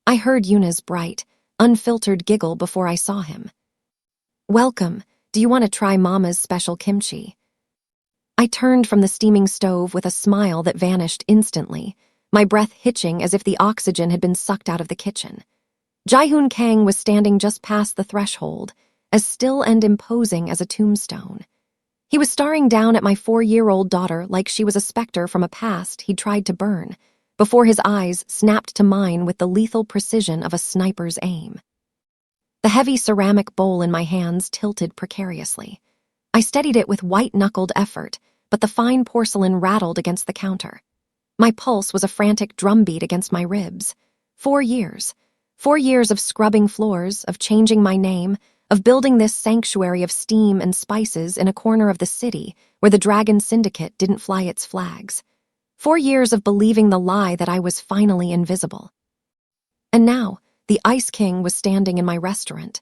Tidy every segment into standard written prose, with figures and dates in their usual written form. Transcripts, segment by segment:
I heard Yuna's bright, unfiltered giggle before I saw him. "Welcome. Do you want to try Mama's special kimchi?" I turned from the steaming stove with a smile that vanished instantly, my breath hitching as if the oxygen had been sucked out of the kitchen. Jaehoon Kang was standing just past the threshold, as still and imposing as a tombstone. He was staring down at my 4-year-old daughter like she was a specter from a past he'd tried to burn, before his eyes snapped to mine with the lethal precision of a sniper's aim. The heavy ceramic bowl in my hands tilted precariously. I steadied it with white-knuckled effort, but the fine porcelain rattled against the counter. My pulse was a frantic drumbeat against my ribs. 4 years. 4 years of scrubbing floors, of changing my name, of building this sanctuary of steam and spices in a corner of the city where the Dragon Syndicate didn't fly its flags. 4 years of believing the lie that I was finally invisible. And now, the Ice King was standing in my restaurant.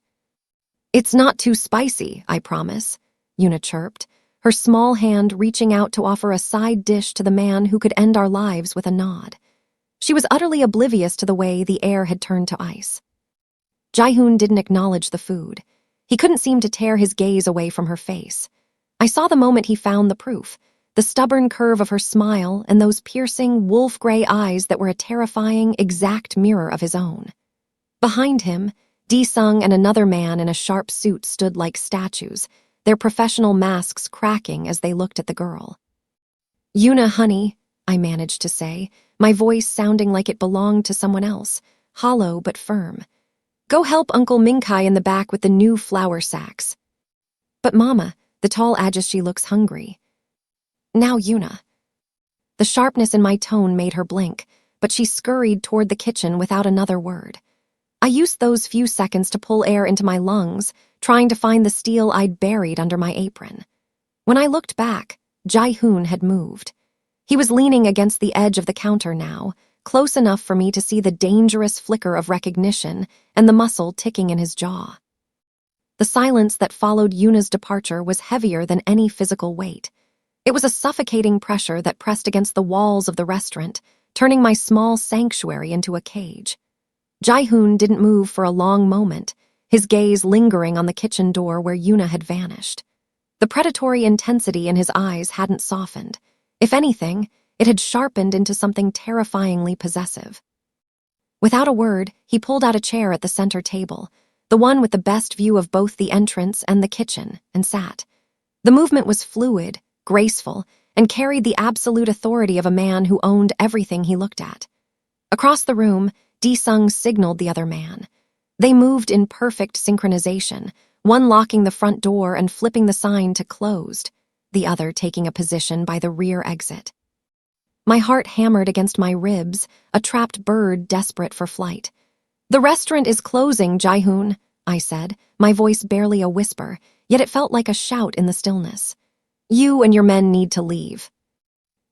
"It's not too spicy, I promise," Yuna chirped, her small hand reaching out to offer a side dish to the man who could end our lives with a nod. She was utterly oblivious to the way the air had turned to ice. Jaehoon didn't acknowledge the food. He couldn't seem to tear his gaze away from her face. I saw the moment he found the proof, the stubborn curve of her smile and those piercing, wolf-gray eyes that were a terrifying, exact mirror of his own. Behind him, Sung and another man in a sharp suit stood like statues, their professional masks cracking as they looked at the girl. "Yuna, honey," I managed to say, my voice sounding like it belonged to someone else, hollow but firm. "Go help Uncle Minkai in the back with the new flour sacks." "But Mama," the tall ajushi looks hungry. "Now, Yuna." The sharpness in my tone made her blink, but she scurried toward the kitchen without another word. I used those few seconds to pull air into my lungs, trying to find the steel I'd buried under my apron. When I looked back, Jaehoon had moved. He was leaning against the edge of the counter now, close enough for me to see the dangerous flicker of recognition and the muscle ticking in his jaw. The silence that followed Yuna's departure was heavier than any physical weight. It was a suffocating pressure that pressed against the walls of the restaurant, turning my small sanctuary into a cage. Jaehoon didn't move for a long moment, his gaze lingering on the kitchen door where Yuna had vanished. The predatory intensity in his eyes hadn't softened. If anything, it had sharpened into something terrifyingly possessive. Without a word, he pulled out a chair at the center table, the one with the best view of both the entrance and the kitchen, and sat. The movement was fluid, graceful, and carried the absolute authority of a man who owned everything he looked at. Across the room, Sung signaled the other man. They moved in perfect synchronization, one locking the front door and flipping the sign to closed, the other taking a position by the rear exit. My heart hammered against my ribs, a trapped bird desperate for flight. "The restaurant is closing, Jaehoon," I said, my voice barely a whisper, yet it felt like a shout in the stillness. "You and your men need to leave."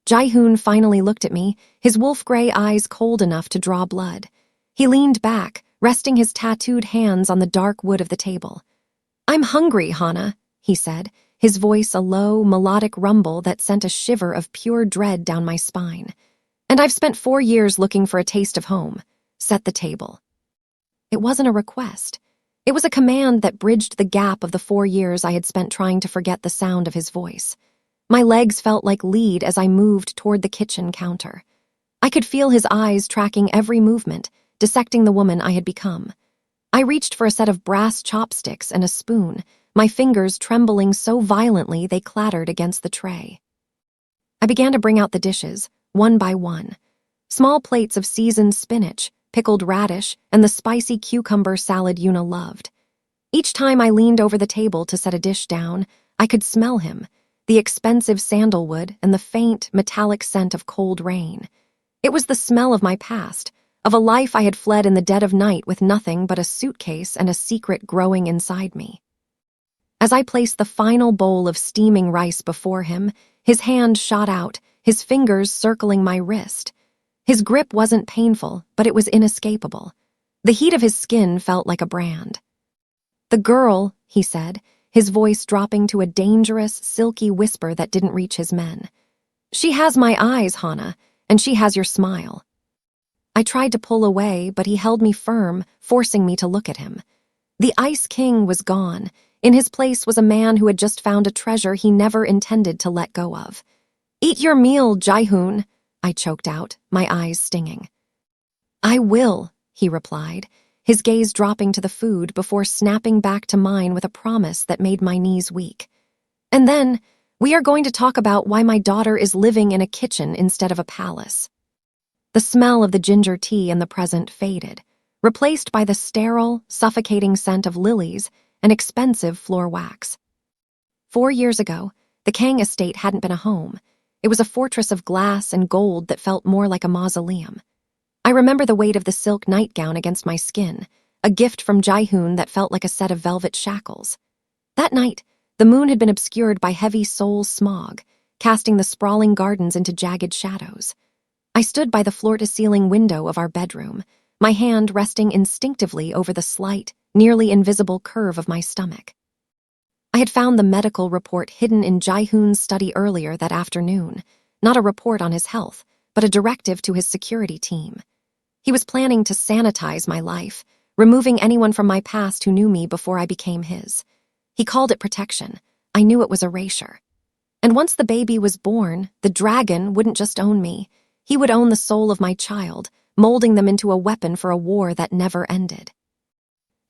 Jaehoon finally looked at me, his wolf-gray eyes cold enough to draw blood. He leaned back, resting his tattooed hands on the dark wood of the table. "I'm hungry, Hana," he said, his voice a low, melodic rumble that sent a shiver of pure dread down my spine. "And I've spent 4 years looking for a taste of home. Set the table." It wasn't a request. It was a command that bridged the gap of the 4 years I had spent trying to forget the sound of his voice. My legs felt like lead as I moved toward the kitchen counter. I could feel his eyes tracking every movement, dissecting the woman I had become. I reached for a set of brass chopsticks and a spoon, my fingers trembling so violently they clattered against the tray. I began to bring out the dishes, one by one. Small plates of seasoned spinach, pickled radish, and the spicy cucumber salad Yuna loved. Each time I leaned over the table to set a dish down, I could smell him, the expensive sandalwood and the faint, metallic scent of cold rain. It was the smell of my past, of a life I had fled in the dead of night with nothing but a suitcase and a secret growing inside me. As I placed the final bowl of steaming rice before him, his hand shot out, his fingers circling my wrist. His grip wasn't painful, but it was inescapable. The heat of his skin felt like a brand. "The girl," he said, his voice dropping to a dangerous, silky whisper that didn't reach his men. "She has my eyes, Hana, and she has your smile." I tried to pull away, but he held me firm, forcing me to look at him. The Ice King was gone. In his place was a man who had just found a treasure he never intended to let go of. "Eat your meal, Jaehoon," I choked out, my eyes stinging. "I will," he replied, his gaze dropping to the food before snapping back to mine with a promise that made my knees weak. "And then, we are going to talk about why my daughter is living in a kitchen instead of a palace." The smell of the ginger tea in the present faded, replaced by the sterile, suffocating scent of lilies and expensive floor wax. 4 years ago, the Kang estate hadn't been a home. It was a fortress of glass and gold that felt more like a mausoleum. I remember the weight of the silk nightgown against my skin, a gift from Jaehoon that felt like a set of velvet shackles. That night, the moon had been obscured by heavy soul smog, casting the sprawling gardens into jagged shadows. I stood by the floor-to-ceiling window of our bedroom, my hand resting instinctively over the slight, nearly invisible curve of my stomach. I had found the medical report hidden in Jaehoon's study earlier that afternoon, not a report on his health, but a directive to his security team. He was planning to sanitize my life, removing anyone from my past who knew me before I became his. He called it protection. I knew it was erasure. And once the baby was born, the dragon wouldn't just own me. He would own the soul of my child, molding them into a weapon for a war that never ended.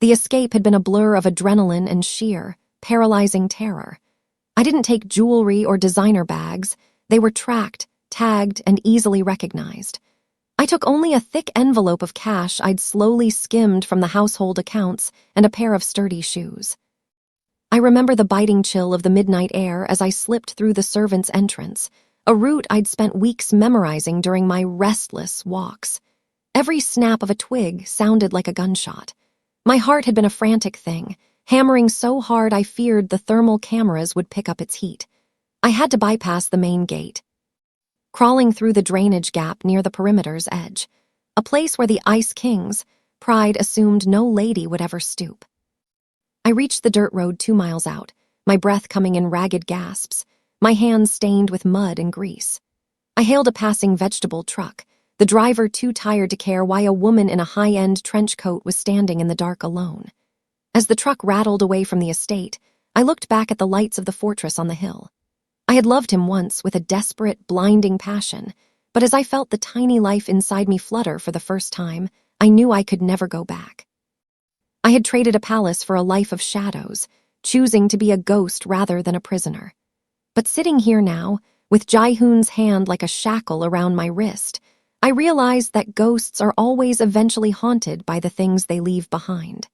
The escape had been a blur of adrenaline and sheer, paralyzing terror. I didn't take jewelry or designer bags. They were tracked, tagged, and easily recognized. I took only a thick envelope of cash I'd slowly skimmed from the household accounts and a pair of sturdy shoes. I remember the biting chill of the midnight air as I slipped through the servants' entrance, a route I'd spent weeks memorizing during my restless walks. Every snap of a twig sounded like a gunshot. My heart had been a frantic thing, hammering so hard I feared the thermal cameras would pick up its heat. I had to bypass the main gate, crawling through the drainage gap near the perimeter's edge, a place where the Ice King's pride assumed no lady would ever stoop. I reached the dirt road 2 miles out, my breath coming in ragged gasps, my hands stained with mud and grease. I hailed a passing vegetable truck, the driver too tired to care why a woman in a high-end trench coat was standing in the dark alone. As the truck rattled away from the estate, I looked back at the lights of the fortress on the hill. I had loved him once with a desperate, blinding passion, but as I felt the tiny life inside me flutter for the first time, I knew I could never go back. I had traded a palace for a life of shadows, choosing to be a ghost rather than a prisoner. But sitting here now, with Jaehoon's hand like a shackle around my wrist, I realized that ghosts are always eventually haunted by the things they leave behind.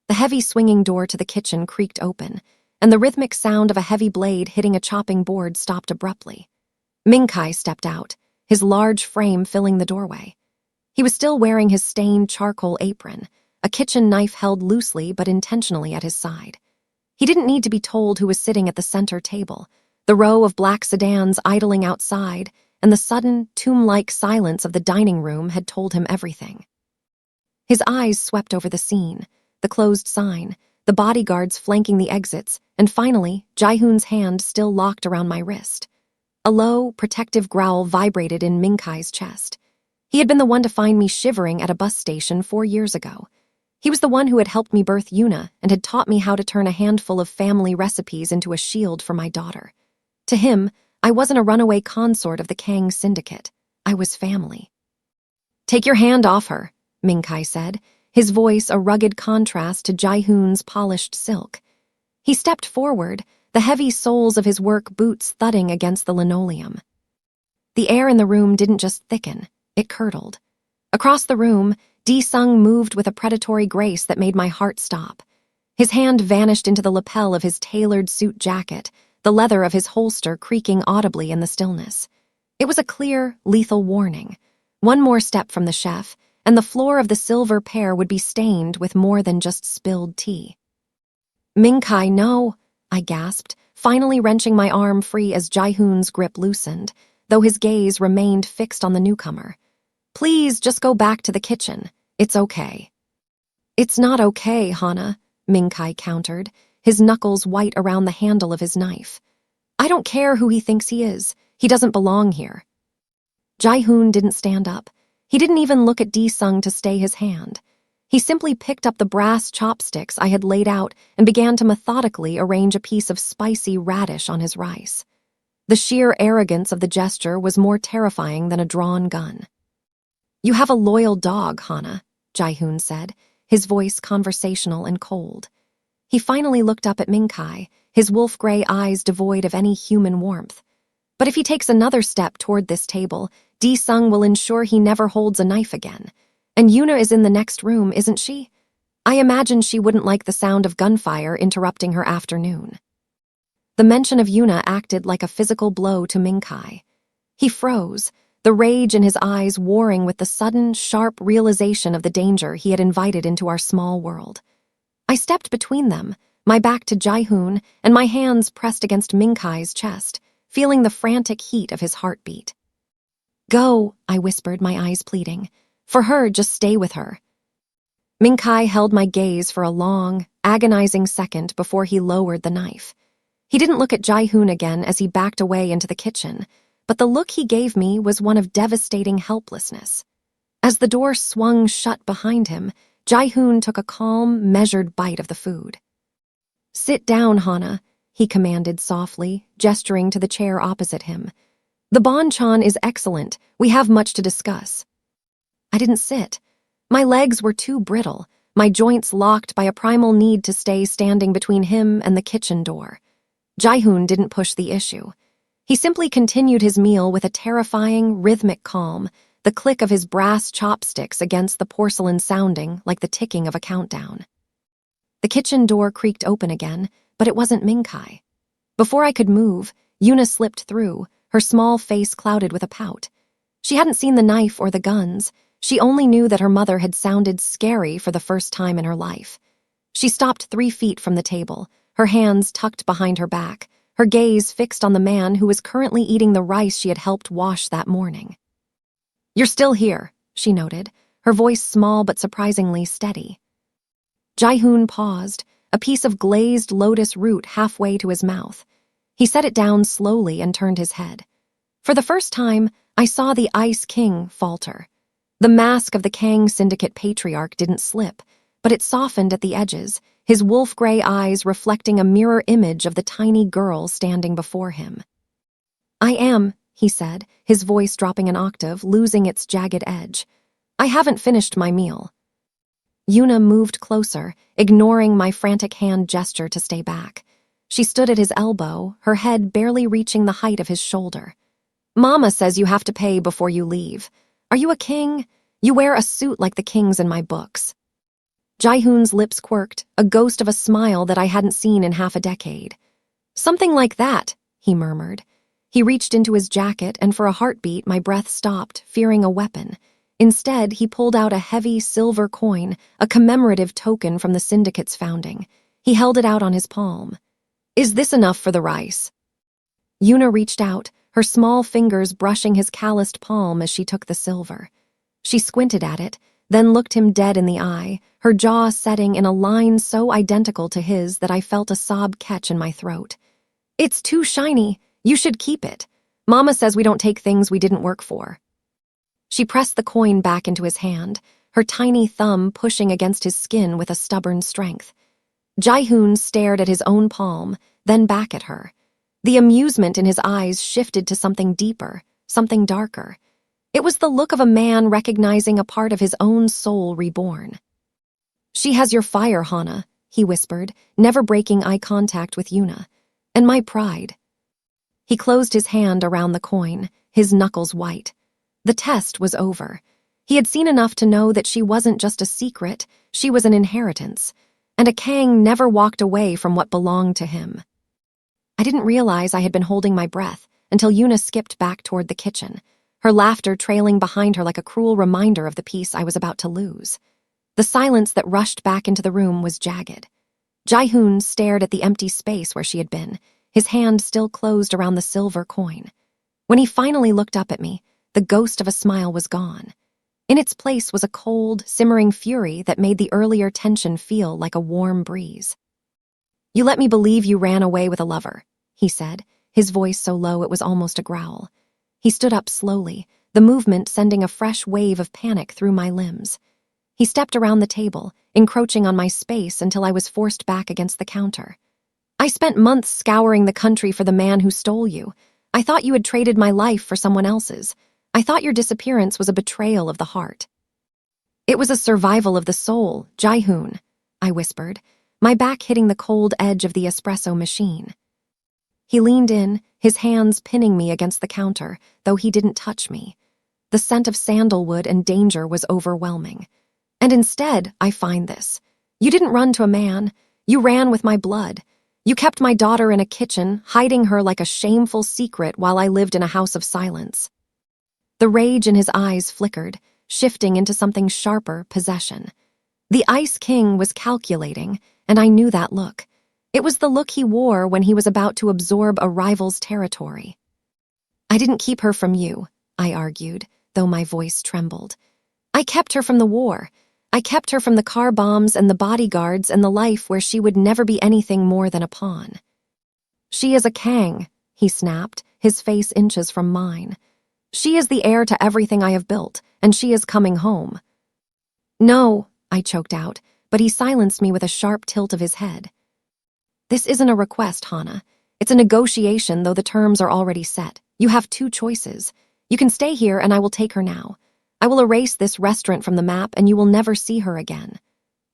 The heavy swinging door to the kitchen creaked open, and the rhythmic sound of a heavy blade hitting a chopping board stopped abruptly. Minkai stepped out, his large frame filling the doorway. He was still wearing his stained charcoal apron, a kitchen knife held loosely but intentionally at his side. He didn't need to be told who was sitting at the center table, the row of black sedans idling outside, and the sudden, tomb-like silence of the dining room had told him everything. His eyes swept over the scene, the closed sign, the bodyguards flanking the exits, and finally, Jaehoon's hand still locked around my wrist. A low, protective growl vibrated in Minkai's chest. He had been the one to find me shivering at a bus station 4 years ago. He was the one who had helped me birth Yuna and had taught me how to turn a handful of family recipes into a shield for my daughter. To him, I wasn't a runaway consort of the Kang syndicate. I was family. "Take your hand off her," Minkai said, his voice a rugged contrast to Jaehoon's polished silk. He stepped forward, the heavy soles of his work boots thudding against the linoleum. The air in the room didn't just thicken, it curdled. Across the room, Sung moved with a predatory grace that made my heart stop. His hand vanished into the lapel of his tailored suit jacket, the leather of his holster creaking audibly in the stillness. It was a clear, lethal warning. One more step from the chef, and the floor of the silver pair would be stained with more than just spilled tea. "Minkai, no," I gasped, finally wrenching my arm free as Jaehoon's grip loosened, though his gaze remained fixed on the newcomer. "Please, just go back to the kitchen. It's okay." "It's not okay, Hana," Minkai countered, his knuckles white around the handle of his knife. "I don't care who he thinks he is. He doesn't belong here." Jaehoon didn't stand up. He didn't even look at Sung to stay his hand. He simply picked up the brass chopsticks I had laid out and began to methodically arrange a piece of spicy radish on his rice. The sheer arrogance of the gesture was more terrifying than a drawn gun. "You have a loyal dog, Hana," Jae-hoon said, his voice conversational and cold. He finally looked up at Min-kai, his wolf-gray eyes devoid of any human warmth. "But if he takes another step toward this table, Sung will ensure he never holds a knife again. And Yuna is in the next room, isn't she? I imagine she wouldn't like the sound of gunfire interrupting her afternoon." The mention of Yuna acted like a physical blow to Min-kai. He froze, the rage in his eyes warring with the sudden, sharp realization of the danger he had invited into our small world. I stepped between them, my back to Jae-hoon and my hands pressed against Min-kai's chest, feeling the frantic heat of his heartbeat. "Go," I whispered, my eyes pleading. "For her, just stay with her." Min-kai held my gaze for a long, agonizing second before he lowered the knife. He didn't look at Jae-hoon again as he backed away into the kitchen, but the look he gave me was one of devastating helplessness. As the door swung shut behind him, Jae-hoon took a calm, measured bite of the food. "Sit down, Hana," he commanded softly, gesturing to the chair opposite him. "The banchan is excellent. We have much to discuss." I didn't sit. My legs were too brittle, my joints locked by a primal need to stay standing between him and the kitchen door. Jae-hoon didn't push the issue. He simply continued his meal with a terrifying, rhythmic calm, the click of his brass chopsticks against the porcelain sounding like the ticking of a countdown. The kitchen door creaked open again, but it wasn't Min-kai. Before I could move, Yuna slipped through, her small face clouded with a pout. She hadn't seen the knife or the guns. She only knew that her mother had sounded scary for the first time in her life. She stopped 3 feet from the table, her hands tucked behind her back, her gaze fixed on the man who was currently eating the rice she had helped wash that morning. "You're still here," she noted, her voice small but surprisingly steady. Jae-hoon paused, a piece of glazed lotus root halfway to his mouth. He set it down slowly and turned his head. For the first time, I saw the Ice King falter. The mask of the Kang Syndicate patriarch didn't slip, but it softened at the edges, his wolf-gray eyes reflecting a mirror image of the tiny girl standing before him. "I am," he said, his voice dropping an octave, losing its jagged edge. "I haven't finished my meal." Yuna moved closer, ignoring my frantic hand gesture to stay back. She stood at his elbow, her head barely reaching the height of his shoulder. "Mama says you have to pay before you leave. Are you a king? You wear a suit like the kings in my books." Jae-hoon's lips quirked, a ghost of a smile that I hadn't seen in half a decade. "Something like that," he murmured. He reached into his jacket, and for a heartbeat my breath stopped, fearing a weapon. Instead, he pulled out a heavy silver coin, a commemorative token from the Syndicate's founding. He held it out on his palm. "Is this enough for the rice?" Yuna reached out, her small fingers brushing his calloused palm as she took the silver. She squinted at it, then looked him dead in the eye, her jaw setting in a line so identical to his that I felt a sob catch in my throat. "It's too shiny. You should keep it. Mama says we don't take things we didn't work for." She pressed the coin back into his hand, her tiny thumb pushing against his skin with a stubborn strength. Jae-hoon stared at his own palm, then back at her. The amusement in his eyes shifted to something deeper, something darker. It was the look of a man recognizing a part of his own soul reborn. "She has your fire, Hana," he whispered, never breaking eye contact with Yuna. "And my pride." He closed his hand around the coin, his knuckles white. The test was over. He had seen enough to know that she wasn't just a secret, she was an inheritance, and a Kang never walked away from what belonged to him. I didn't realize I had been holding my breath until Yuna skipped back toward the kitchen, her laughter trailing behind her like a cruel reminder of the piece I was about to lose. The silence that rushed back into the room was jagged. Jae-hoon stared at the empty space where she had been, his hand still closed around the silver coin. When he finally looked up at me, the ghost of a smile was gone. In its place was a cold, simmering fury that made the earlier tension feel like a warm breeze. "You let me believe you ran away with a lover," he said, his voice so low it was almost a growl. He stood up slowly, the movement sending a fresh wave of panic through my limbs. He stepped around the table, encroaching on my space until I was forced back against the counter. I spent months scouring the country for the man who stole you. I thought you had traded my life for someone else's. I thought your disappearance was a betrayal of the heart. It was a survival of the soul, Jae-hoon, I whispered, my back hitting the cold edge of the espresso machine. He leaned in, his hands pinning me against the counter, though he didn't touch me. The scent of sandalwood and danger was overwhelming. And instead, I find this. You didn't run to a man. You ran with my blood. You kept my daughter in a kitchen, hiding her like a shameful secret while I lived in a house of silence. The rage in his eyes flickered, shifting into something sharper, possession. The Ice King was calculating, and I knew that look. It was the look he wore when he was about to absorb a rival's territory. I didn't keep her from you, I argued, though my voice trembled. I kept her from the war. I kept her from the car bombs and the bodyguards and the life where she would never be anything more than a pawn. She is a Kang, he snapped, his face inches from mine. She is the heir to everything I have built, and she is coming home. No, I choked out, but he silenced me with a sharp tilt of his head. This isn't a request, Hana. It's a negotiation, though the terms are already set. You have two choices. You can stay here and I will take her now. I will erase this restaurant from the map and you will never see her again.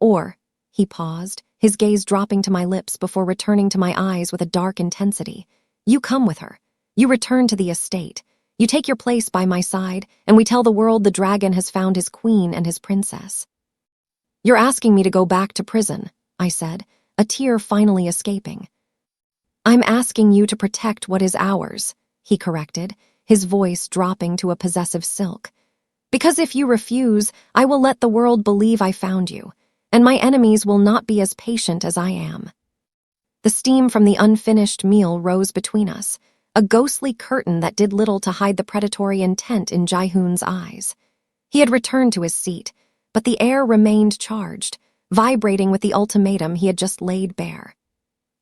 Or, he paused, his gaze dropping to my lips before returning to my eyes with a dark intensity. You come with her. You return to the estate. You take your place by my side, and we tell the world the dragon has found his queen and his princess. You're asking me to go back to prison, I said, a tear finally escaping. I'm asking you to protect what is ours, he corrected, his voice dropping to a possessive silk. Because if you refuse, I will let the world believe I found you, and my enemies will not be as patient as I am. The steam from the unfinished meal rose between us, a ghostly curtain that did little to hide the predatory intent in Jae-hoon's eyes. He had returned to his seat, but the air remained charged, vibrating with the ultimatum he had just laid bare.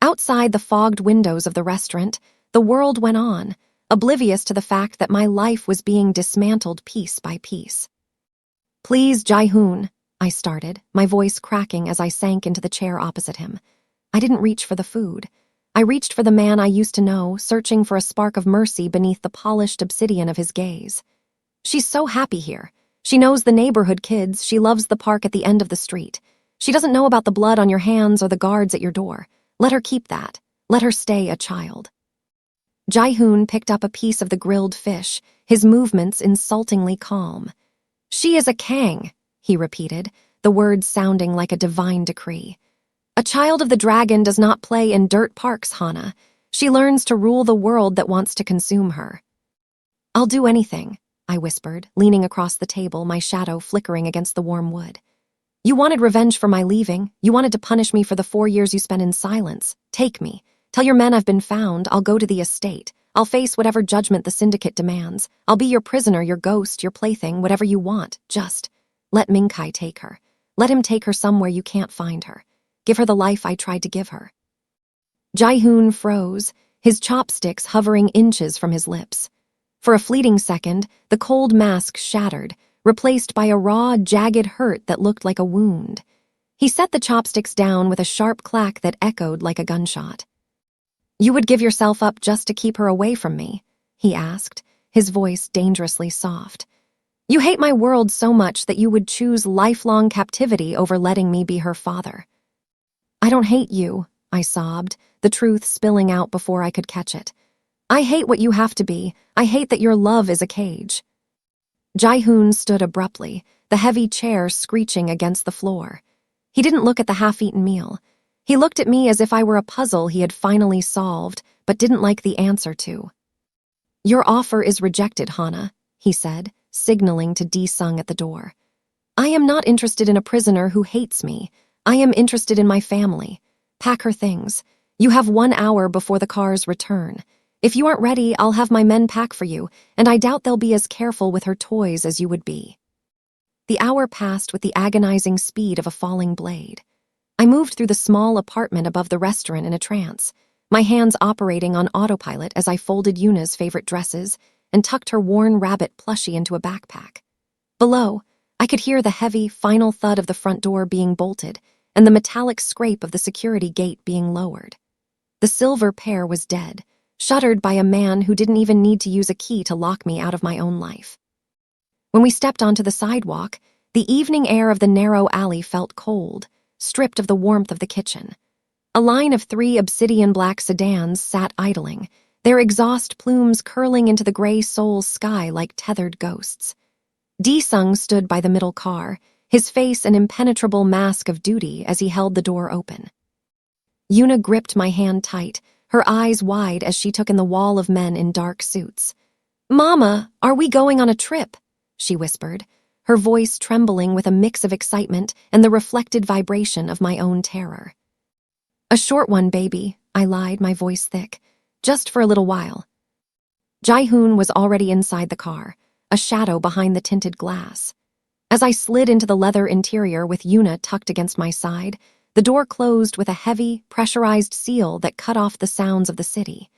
Outside the fogged windows of the restaurant, the world went on, oblivious to the fact that my life was being dismantled piece by piece. Please, Jae-hoon, I started, my voice cracking as I sank into the chair opposite him. I didn't reach for the food. I reached for the man I used to know, searching for a spark of mercy beneath the polished obsidian of his gaze. She's so happy here. She knows the neighborhood kids, she loves the park at the end of the street. She doesn't know about the blood on your hands or the guards at your door. Let her keep that. Let her stay a child. Jae-hoon picked up a piece of the grilled fish, his movements insultingly calm. She is a Kang, he repeated, the words sounding like a divine decree. A child of the dragon does not play in dirt parks, Hana. She learns to rule the world that wants to consume her. I'll do anything, I whispered, leaning across the table, my shadow flickering against the warm wood. You wanted revenge for my leaving. You wanted to punish me for the 4 years you spent in silence. Take me. Tell your men I've been found. I'll go to the estate. I'll face whatever judgment the syndicate demands. I'll be your prisoner, your ghost, your plaything, whatever you want. Just let Ming-kai take her. Let him take her somewhere you can't find her. Give her the life I tried to give her. Jae-hoon froze, his chopsticks hovering inches from his lips. For a fleeting second, the cold mask shattered, replaced by a raw, jagged hurt that looked like a wound. He set the chopsticks down with a sharp clack that echoed like a gunshot. You would give yourself up just to keep her away from me? He asked, his voice dangerously soft. You hate my world so much that you would choose lifelong captivity over letting me be her father. I don't hate you, I sobbed, the truth spilling out before I could catch it. I hate what you have to be. I hate that your love is a cage. Jae-hoon stood abruptly, the heavy chair screeching against the floor. He didn't look at the half-eaten meal. He looked at me as if I were a puzzle he had finally solved, but didn't like the answer to. Your offer is rejected, Hana, he said, signaling to Di-sung at the door. I am not interested in a prisoner who hates me. I am interested in my family. Pack her things. You have 1 hour before the cars return. If you aren't ready, I'll have my men pack for you, and I doubt they'll be as careful with her toys as you would be. The hour passed with the agonizing speed of a falling blade. I moved through the small apartment above the restaurant in a trance, my hands operating on autopilot as I folded Yuna's favorite dresses, and tucked her worn rabbit plushie into a backpack. Below, I could hear the heavy, final thud of the front door being bolted and the metallic scrape of the security gate being lowered. The silver pair was dead, shuttered by a man who didn't even need to use a key to lock me out of my own life. When we stepped onto the sidewalk, the evening air of the narrow alley felt cold, stripped of the warmth of the kitchen. A line of 3 obsidian-black sedans sat idling, their exhaust plumes curling into the gray Seoul sky like tethered ghosts. Sung stood by the middle car, his face an impenetrable mask of duty as he held the door open. Yuna gripped my hand tight, her eyes wide as she took in the wall of men in dark suits. "Mama, are we going on a trip?" she whispered, her voice trembling with a mix of excitement and the reflected vibration of my own terror. "A short one, baby," I lied, my voice thick. "Just for a little while." Jae-hoon was already inside the car, a shadow behind the tinted glass. As I slid into the leather interior with Yuna tucked against my side, the door closed with a heavy, pressurized seal that cut off the sounds of the city.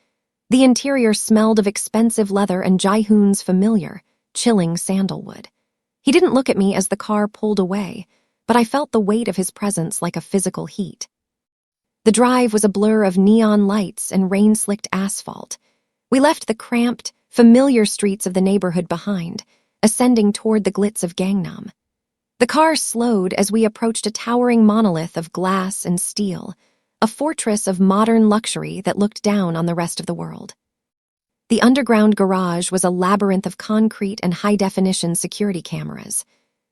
The interior smelled of expensive leather and Jae-hoon's familiar, chilling sandalwood. He didn't look at me as the car pulled away, but I felt the weight of his presence like a physical heat. The drive was a blur of neon lights and rain-slicked asphalt. We left the cramped, familiar streets of the neighborhood behind, ascending toward the glitz of Gangnam. The car slowed as we approached a towering monolith of glass and steel, a fortress of modern luxury that looked down on the rest of the world. The underground garage was a labyrinth of concrete and high-definition security cameras.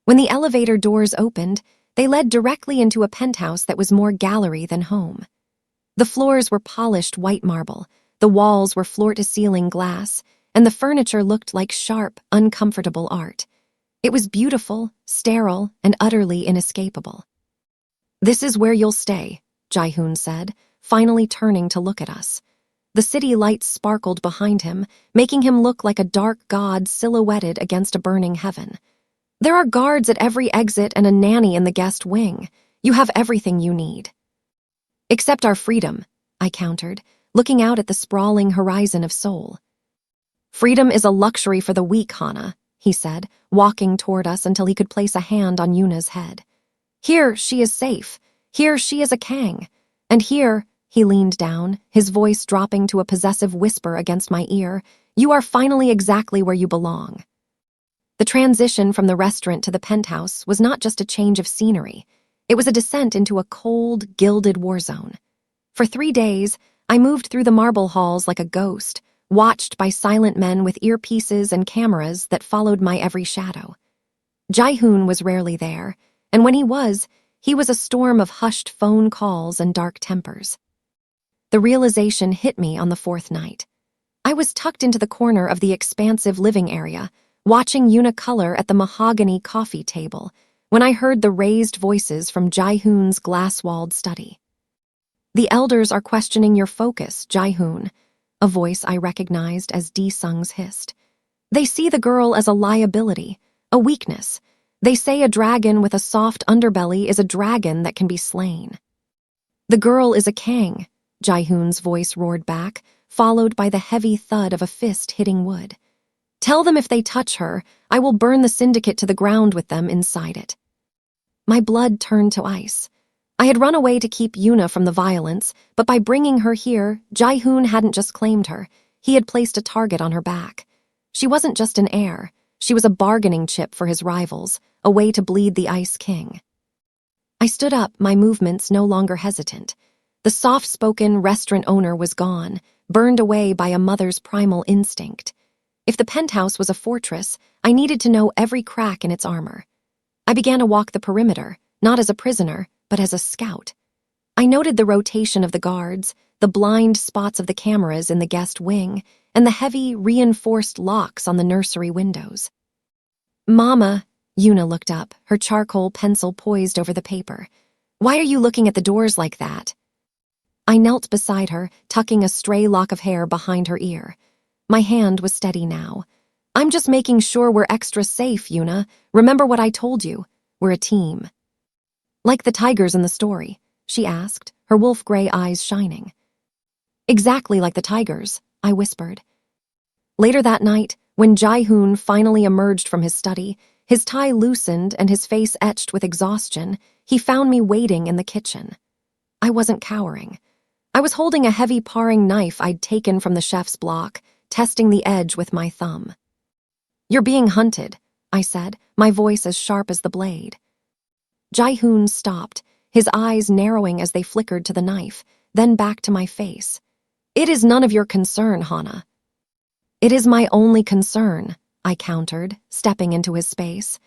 When the elevator doors opened, they led directly into a penthouse that was more gallery than home. The floors were polished white marble, the walls were floor-to-ceiling glass, and the furniture looked like sharp, uncomfortable art. It was beautiful, sterile, and utterly inescapable. "This is where you'll stay," Jae-hoon said, finally turning to look at us. The city lights sparkled behind him, making him look like a dark god silhouetted against a burning heaven. "There are guards at every exit and a nanny in the guest wing. You have everything you need." "Except our freedom," I countered, looking out at the sprawling horizon of Seoul. "Freedom is a luxury for the weak, Hana," he said, walking toward us until he could place a hand on Yuna's head. "Here she is safe. Here she is a Kang. And here," he leaned down, his voice dropping to a possessive whisper against my ear, "you are finally exactly where you belong." The transition from the restaurant to the penthouse was not just a change of scenery. It was a descent into a cold, gilded war zone. For 3 days, I moved through the marble halls like a ghost, watched by silent men with earpieces and cameras that followed my every shadow. Jae-hoon was rarely there, and when he was a storm of hushed phone calls and dark tempers. The realization hit me on the 4th night. I was tucked into the corner of the expansive living area, watching Yuna color at the mahogany coffee table, when I heard the raised voices from Jae-hoon's glass-walled study. "The elders are questioning your focus, Jae-hoon," a voice I recognized as Sung's hissed. "They see the girl as a liability, a weakness. They say a dragon with a soft underbelly is a dragon that can be slain." "The girl is a Kang," Jae-hoon's voice roared back, followed by the heavy thud of a fist hitting wood. "Tell them if they touch her, I will burn the syndicate to the ground with them inside it." My blood turned to ice. I had run away to keep Yuna from the violence, but by bringing her here, Jae-hoon hadn't just claimed her, he had placed a target on her back. She wasn't just an heir, she was a bargaining chip for his rivals, a way to bleed the Ice King. I stood up, my movements no longer hesitant. The soft-spoken restaurant owner was gone, burned away by a mother's primal instinct. If the penthouse was a fortress, I needed to know every crack in its armor. I began to walk the perimeter, not as a prisoner, but as a scout. I noted the rotation of the guards, the blind spots of the cameras in the guest wing, and the heavy, reinforced locks on the nursery windows. "Mama," Yuna looked up, her charcoal pencil poised over the paper. "Why are you looking at the doors like that?" I knelt beside her, tucking a stray lock of hair behind her ear. My hand was steady now. "I'm just making sure we're extra safe, Yuna. Remember what I told you. We're a team." "Like the tigers in the story?" she asked, her wolf-gray eyes shining. "Exactly like the tigers," I whispered. Later that night, When Jae-hoon finally emerged from his study, his tie loosened and his face etched with exhaustion, he found me waiting in the kitchen. I wasn't cowering. I was holding a heavy paring knife I'd taken from the chef's block, testing the edge with my thumb. "You're being hunted," I said, my voice as sharp as the blade. Jae-hoon stopped, his eyes narrowing as they flickered to the knife, then back to my face. "It is none of your concern, Hana." "It is my only concern," I countered, stepping into his space.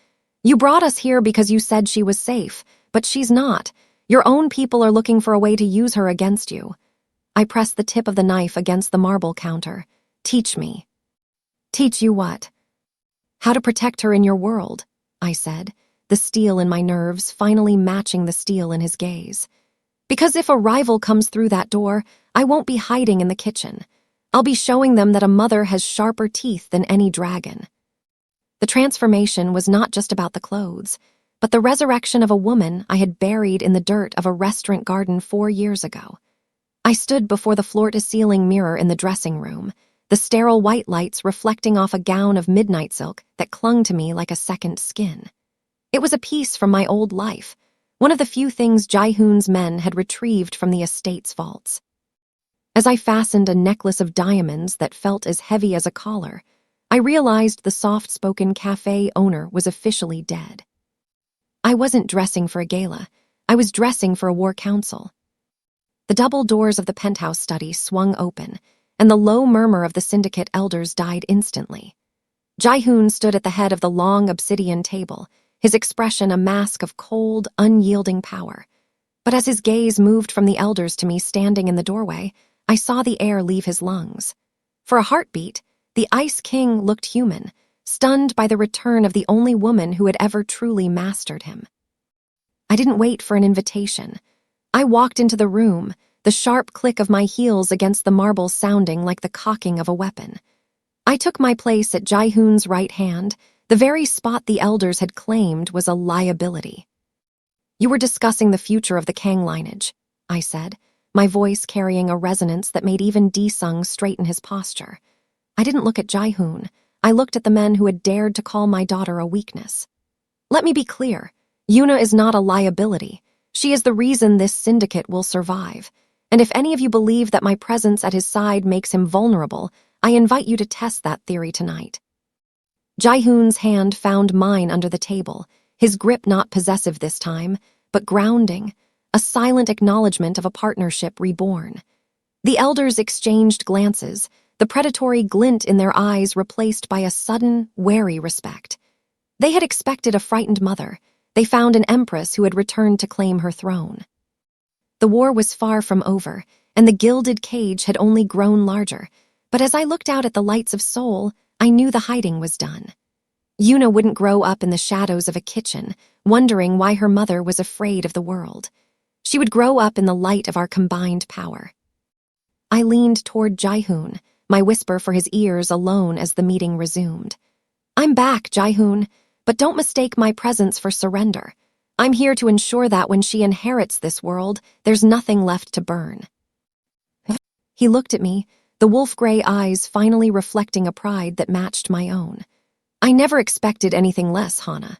"You brought us here because you said she was safe, but she's not. Your own people are looking for a way to use her against you." I pressed the tip of the knife against the marble counter. "Teach me." "Teach you what?" "How to protect her in your world," I said, the steel in my nerves finally matching the steel in his gaze. "Because if a rival comes through that door, I won't be hiding in the kitchen. I'll be showing them that a mother has sharper teeth than any dragon." The transformation was not just about the clothes, but the resurrection of a woman I had buried in the dirt of a restaurant garden 4 years ago. I stood before the floor-to-ceiling mirror in the dressing room, the sterile white lights reflecting off a gown of midnight silk that clung to me like a second skin. It was a piece from my old life, one of the few things Jae-hoon's men had retrieved from the estate's vaults. As I fastened a necklace of diamonds that felt as heavy as a collar, I realized the soft-spoken cafe owner was officially dead. I wasn't dressing for a gala. I was dressing for a war council. The double doors of the penthouse study swung open, and the low murmur of the syndicate elders died instantly. Jae-hoon stood at the head of the long obsidian table, his expression a mask of cold, unyielding power. But as his gaze moved from the elders to me standing in the doorway, I saw the air leave his lungs. For a heartbeat, the Ice King looked human, stunned by the return of the only woman who had ever truly mastered him. I didn't wait for an invitation. I walked into the room, the sharp click of my heels against the marble sounding like the cocking of a weapon. I took my place at Jae-hoon's right hand, the very spot the elders had claimed was a liability. "You were discussing the future of the Kang lineage," I said, my voice carrying a resonance that made even Disung straighten his posture. I didn't look at Jae-hoon. I looked at the men who had dared to call my daughter a weakness. "Let me be clear. Yuna is not a liability. She is the reason this syndicate will survive. And if any of you believe that my presence at his side makes him vulnerable, I invite you to test that theory tonight." Jae-hoon's hand found mine under the table, his grip not possessive this time, but grounding, a silent acknowledgement of a partnership reborn. The elders exchanged glances, the predatory glint in their eyes replaced by a sudden, wary respect. They had expected a frightened mother. They found an empress who had returned to claim her throne. The war was far from over, and the gilded cage had only grown larger, but as I looked out at the lights of Seoul, I knew the hiding was done. Yuna wouldn't grow up in the shadows of a kitchen, wondering why her mother was afraid of the world. She would grow up in the light of our combined power. I leaned toward Jae-hoon, my whisper for his ears alone as the meeting resumed. "I'm back, Jae-hoon, but don't mistake my presence for surrender. I'm here to ensure that when she inherits this world, there's nothing left to burn." He looked at me, the wolf-gray eyes finally reflecting a pride that matched my own. "I never expected anything less, Hana."